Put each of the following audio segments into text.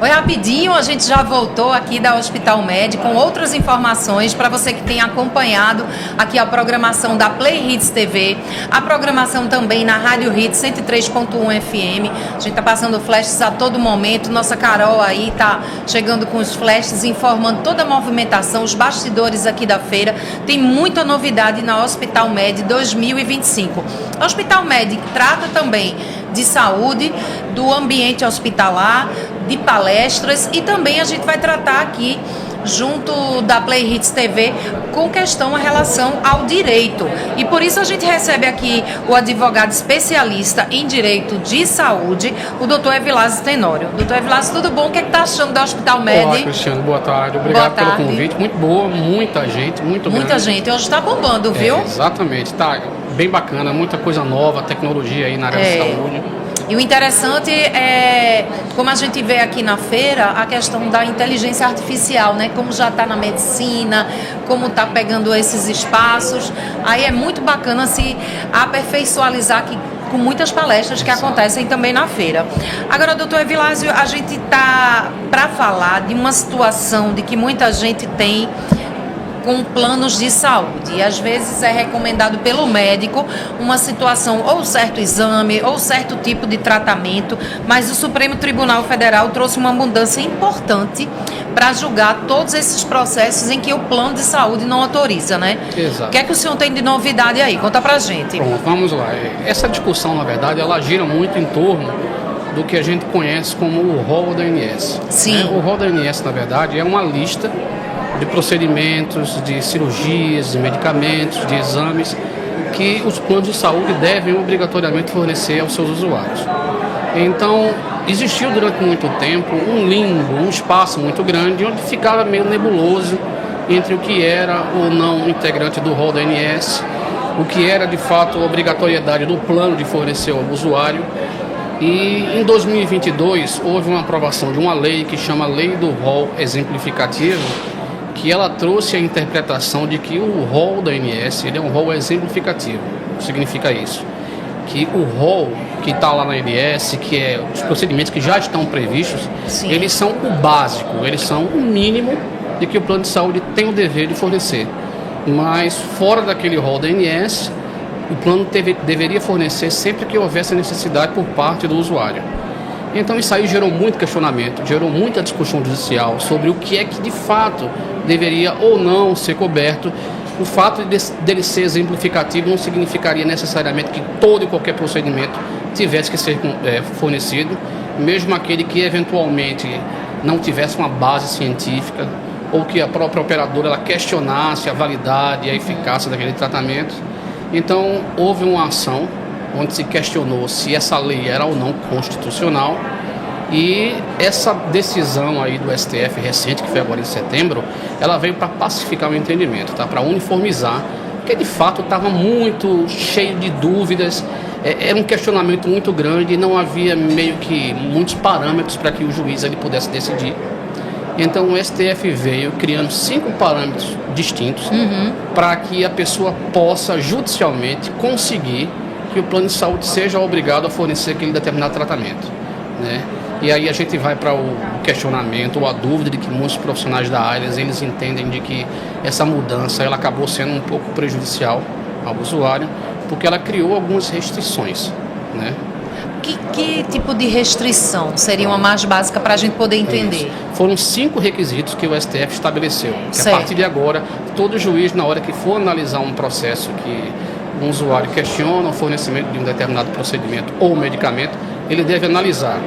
Oi, rapidinho, a gente já voltou aqui da Hospital Med com outras informações para você que tem acompanhado aqui a programação da Play Hits TV, a programação também na Rádio Hits 103.1 FM. A gente está passando flashes a todo momento, nossa Carol aí está chegando com os flashes, informando toda a movimentação, os bastidores aqui da feira. Tem muita novidade na Hospital Med 2025. A Hospital Med trata também de saúde, do ambiente hospitalar, de palestras, e também a gente vai tratar aqui, junto da Play Hits TV, com questão a relação ao direito. E por isso a gente recebe aqui o advogado especialista em direito de saúde, o doutor Evilásio Tenório. Doutor Evilásio, tudo bom? O que é que está achando da Hospital Med? Olá, Cristiano, boa tarde. Obrigado pelo convite. Muito boa, muita gente, muito grande. Muita gente. Hoje está bombando, viu? Exatamente. Está bem bacana, muita coisa nova, tecnologia aí na área da saúde. E o interessante é, como a gente vê aqui na feira, a questão da inteligência artificial, né? Como já está na medicina, como está pegando esses espaços. Aí é muito bacana se aperfeiçoalizar aqui com muitas palestras que acontecem também na feira. Agora, doutor Evilásio, a gente está para falar de uma situação de que muita gente tem com planos de saúde, e às vezes é recomendado pelo médico uma situação, ou certo exame, ou certo tipo de tratamento, mas o Supremo Tribunal Federal trouxe uma mudança importante para julgar todos esses processos em que o plano de saúde não autoriza, né? Exato. O que é que o senhor tem de novidade aí? Conta pra gente. Pronto, vamos lá. Essa discussão, na verdade, ela gira muito em torno do que a gente conhece como o rol da ANS. Sim. O rol da ANS, na verdade, é uma lista de procedimentos, de cirurgias, de medicamentos, de exames que os planos de saúde devem obrigatoriamente fornecer aos seus usuários. Então, existiu durante muito tempo um limbo, um espaço muito grande, onde ficava meio nebuloso entre o que era ou não integrante do rol da ANS, o que era de fato a obrigatoriedade do plano de fornecer ao usuário. E em 2022 houve uma aprovação de uma lei que chama Lei do Rol Exemplificativo, que ela trouxe a interpretação de que o rol da ANS ele é um rol exemplificativo. O que significa isso? Que o rol que está lá na ANS, que é os procedimentos que já estão previstos, Sim, eles são o básico, eles são o mínimo de que o plano de saúde tem o dever de fornecer. Mas fora daquele rol da ANS, o plano deveria fornecer sempre que houvesse necessidade por parte do usuário. Então isso aí gerou muito questionamento, gerou muita discussão judicial sobre o que é que de fato deveria ou não ser coberto. O fato dele ser exemplificativo não significaria necessariamente que todo e qualquer procedimento tivesse que ser fornecido, mesmo aquele que eventualmente não tivesse uma base científica ou que a própria operadora ela questionasse a validade e a eficácia daquele tratamento. Então houve uma ação onde se questionou se essa lei era ou não constitucional, e essa decisão aí do STF recente, que foi agora em setembro, ela veio para pacificar o entendimento, tá? Para uniformizar, porque de fato estava muito cheio de dúvidas, era um questionamento muito grande e não havia meio que muitos parâmetros para que o juiz ele pudesse decidir. Então o STF veio criando 5 parâmetros distintos para que a pessoa possa judicialmente conseguir que o plano de saúde seja obrigado a fornecer aquele determinado tratamento, né? E aí a gente vai para o questionamento ou a dúvida de que muitos profissionais da área eles entendem de que essa mudança ela acabou sendo um pouco prejudicial ao usuário, porque ela criou algumas restrições, né? Que tipo de restrição seria uma mais básica para a gente poder entender? Foram 5 requisitos que o STF estabeleceu. Que a partir de agora, todo juiz, na hora que for analisar um processo que um usuário questiona o fornecimento de um determinado procedimento ou medicamento, ele deve analisar.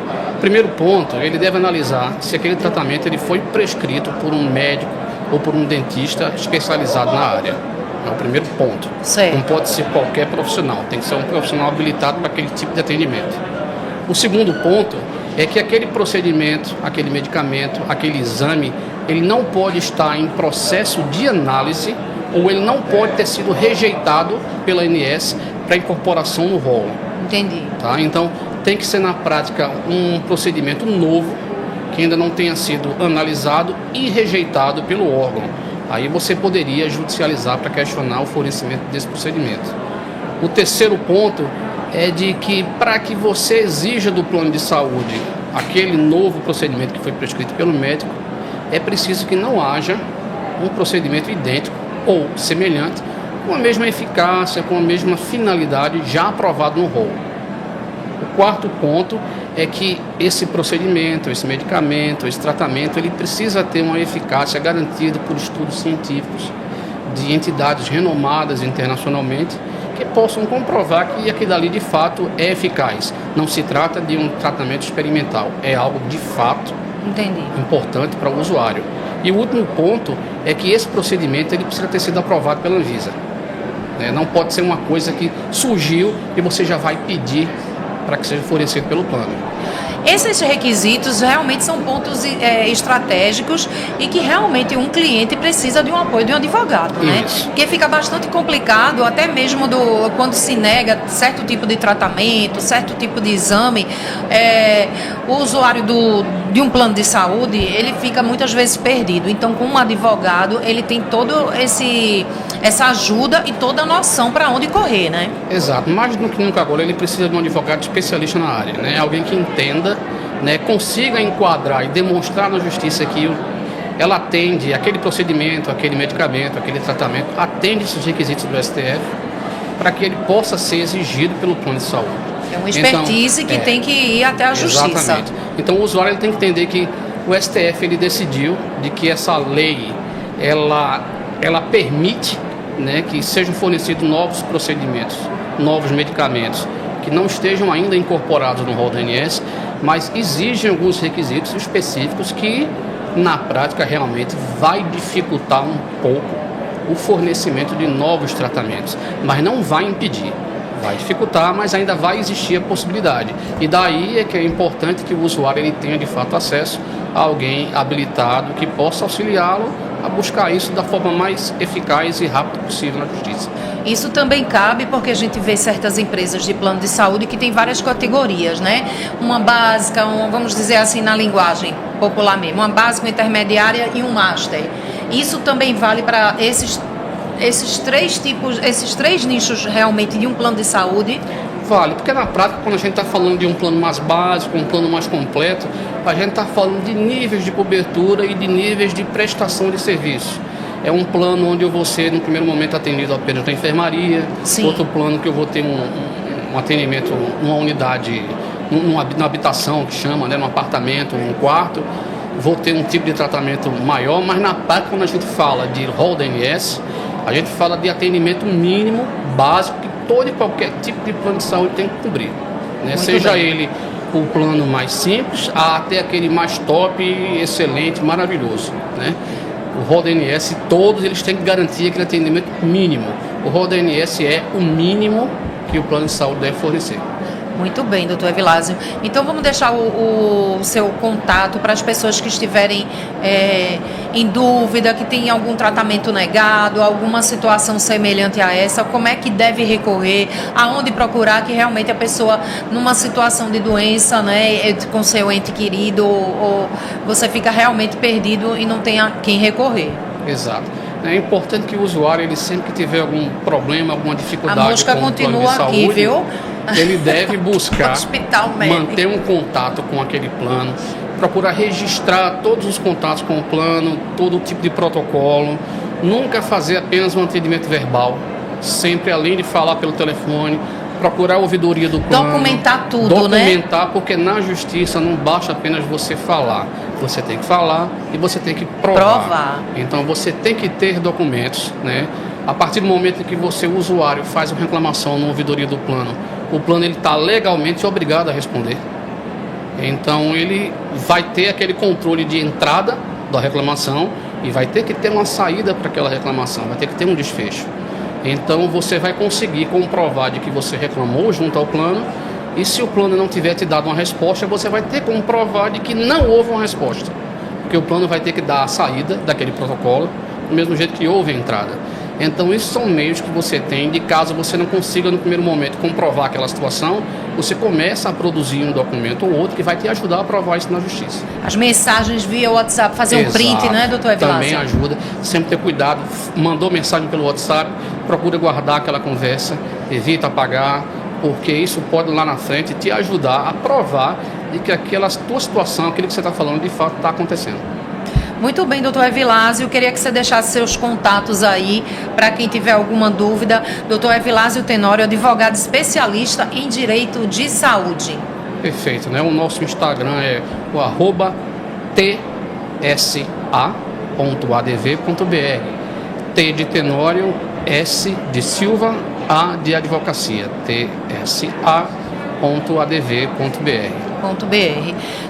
Primeiro ponto, ele deve analisar se aquele tratamento ele foi prescrito por um médico ou por um dentista especializado na área. É o primeiro ponto. Certo. Não pode ser qualquer profissional, tem que ser um profissional habilitado para aquele tipo de atendimento. O segundo ponto é que aquele procedimento, aquele medicamento, aquele exame, ele não pode estar em processo de análise ou ele não pode ter sido rejeitado pela ANS para incorporação no rol. Entendi. Tá? Então, tem que ser na prática um procedimento novo, que ainda não tenha sido analisado e rejeitado pelo órgão. Aí você poderia judicializar para questionar o fornecimento desse procedimento. O terceiro ponto é de que para que você exija do plano de saúde aquele novo procedimento que foi prescrito pelo médico, é preciso que não haja um procedimento idêntico ou semelhante, com a mesma eficácia, com a mesma finalidade já aprovado no rol. O quarto ponto é que esse procedimento, esse medicamento, esse tratamento, ele precisa ter uma eficácia garantida por estudos científicos de entidades renomadas internacionalmente que possam comprovar que aquilo ali de fato é eficaz. Não se trata de um tratamento experimental, é algo de fato importante para o usuário. E o último ponto é que esse procedimento ele precisa ter sido aprovado pela Anvisa. Não pode ser uma coisa que surgiu e você já vai pedir para que seja fornecido pelo plano. Esses requisitos realmente são pontos estratégicos e que realmente um cliente precisa de um apoio de um advogado, né? Isso. Porque fica bastante complicado, até mesmo quando se nega certo tipo de tratamento, certo tipo de exame, o usuário de um plano de saúde, ele fica muitas vezes perdido. Então, com um advogado, ele tem todo essa ajuda e toda a noção para onde correr, né? Exato. Mais do que nunca agora, ele precisa de um advogado especialista na área, né? Alguém que entenda, né, consiga enquadrar e demonstrar na justiça que ela atende aquele procedimento, aquele medicamento, aquele tratamento, atende esses requisitos do STF para que ele possa ser exigido pelo plano de saúde. É uma expertise que tem que ir até a justiça. Exatamente. Então o usuário ele tem que entender que o STF ele decidiu de que essa lei ela permite, né, que sejam fornecidos novos procedimentos, novos medicamentos que não estejam ainda incorporados no rol do ANS, mas exigem alguns requisitos específicos que, na prática, realmente vai dificultar um pouco o fornecimento de novos tratamentos, mas não vai impedir. Vai dificultar, mas ainda vai existir a possibilidade. E daí é que é importante que o usuário ele tenha, de fato, acesso a alguém habilitado que possa auxiliá-lo a buscar isso da forma mais eficaz e rápida possível na justiça. Isso também cabe porque a gente vê certas empresas de plano de saúde que tem várias categorias, né? Uma básica, vamos dizer assim na linguagem popular mesmo, uma básica, uma intermediária e um master. Isso também vale para esses três tipos, esses três nichos realmente de um plano de saúde? Vale, porque na prática, quando a gente está falando de um plano mais básico, um plano mais completo, a gente está falando de níveis de cobertura e de níveis de prestação de serviço. É um plano onde eu vou ser, no primeiro momento, atendido apenas na enfermaria. Sim. Outro plano que eu vou ter um atendimento numa unidade, numa habitação, que chama, né, num apartamento, num quarto. Vou ter um tipo de tratamento maior, mas na prática, quando a gente fala de rol da ANS, a gente fala de atendimento mínimo, básico, que todo e qualquer tipo de plano de saúde tem que cobrir, né? Seja bem ele o plano mais simples até aquele mais top, excelente, maravilhoso, né? O rol da ANS, todos eles têm que garantir aquele atendimento mínimo. O rol da ANS é o mínimo que o plano de saúde deve fornecer. Muito bem, doutor Evilásio. Então vamos deixar o seu contato para as pessoas que estiverem em dúvida, que tem algum tratamento negado, alguma situação semelhante a essa, como é que deve recorrer, aonde procurar, que realmente a pessoa numa situação de doença, né, com seu ente querido, ou você fica realmente perdido e não tem a quem recorrer. Exato. É importante que o usuário, ele sempre que tiver algum problema, alguma dificuldade com o plano de saúde, continua aqui, viu? Ele deve buscar Hospital Médico, manter um contato com aquele plano, procurar registrar todos os contatos com o plano, todo tipo de protocolo, nunca fazer apenas um atendimento verbal, sempre além de falar pelo telefone, procurar a ouvidoria do plano. Documentar tudo, né? Documentar, porque na justiça não basta apenas você falar. Você tem que falar e você tem que provar. Então você tem que ter documentos, né? A partir do momento em que você, o usuário, faz uma reclamação na ouvidoria do plano, o plano está legalmente obrigado a responder. Então ele vai ter aquele controle de entrada da reclamação e vai ter que ter uma saída para aquela reclamação, vai ter que ter um desfecho. Então você vai conseguir comprovar de que você reclamou junto ao plano, e se o plano não tiver te dado uma resposta, você vai ter que comprovar de que não houve uma resposta, porque o plano vai ter que dar a saída daquele protocolo do mesmo jeito que houve a entrada. Então esses são meios que você tem, de caso você não consiga no primeiro momento comprovar aquela situação, você começa a produzir um documento ou outro que vai te ajudar a provar isso na justiça. As mensagens via WhatsApp, fazer um print, né, doutor Evilásio? Também ajuda, sempre ter cuidado, mandou mensagem pelo WhatsApp, procura guardar aquela conversa, evita apagar, porque isso pode lá na frente te ajudar a provar e que aquela tua situação, aquilo que você está falando, de fato está acontecendo. Muito bem, doutor Evilásio, eu queria que você deixasse seus contatos aí para quem tiver alguma dúvida. Doutor Evilásio Tenório, advogado especialista em direito de saúde. Perfeito, né? O nosso Instagram é o @tsa.adv.br. T de Tenório, S de Silva, A de advocacia. tsa.adv.br.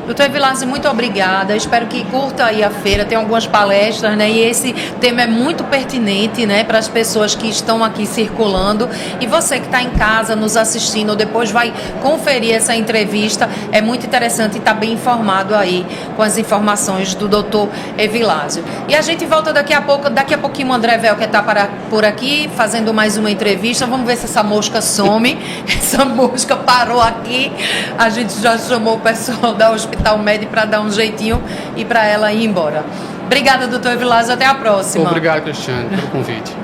Doutor Evilásio, muito obrigada. Espero que curta aí a feira, tem algumas palestras, né? E esse tema é muito pertinente, né, para as pessoas que estão aqui circulando. E você que está em casa nos assistindo, ou depois vai conferir essa entrevista, é muito interessante estar bem informado aí com as informações do doutor Evilásio. E a gente volta daqui a pouquinho o André Vel que está por aqui, fazendo mais uma entrevista. Vamos ver se essa mosca some. Essa mosca parou aqui. A gente já chamou o pessoal da Hospital Med para dar um jeitinho e para ela ir embora. Obrigada, doutor Evilásio. Até a próxima. Obrigado, Cristiane, pelo convite.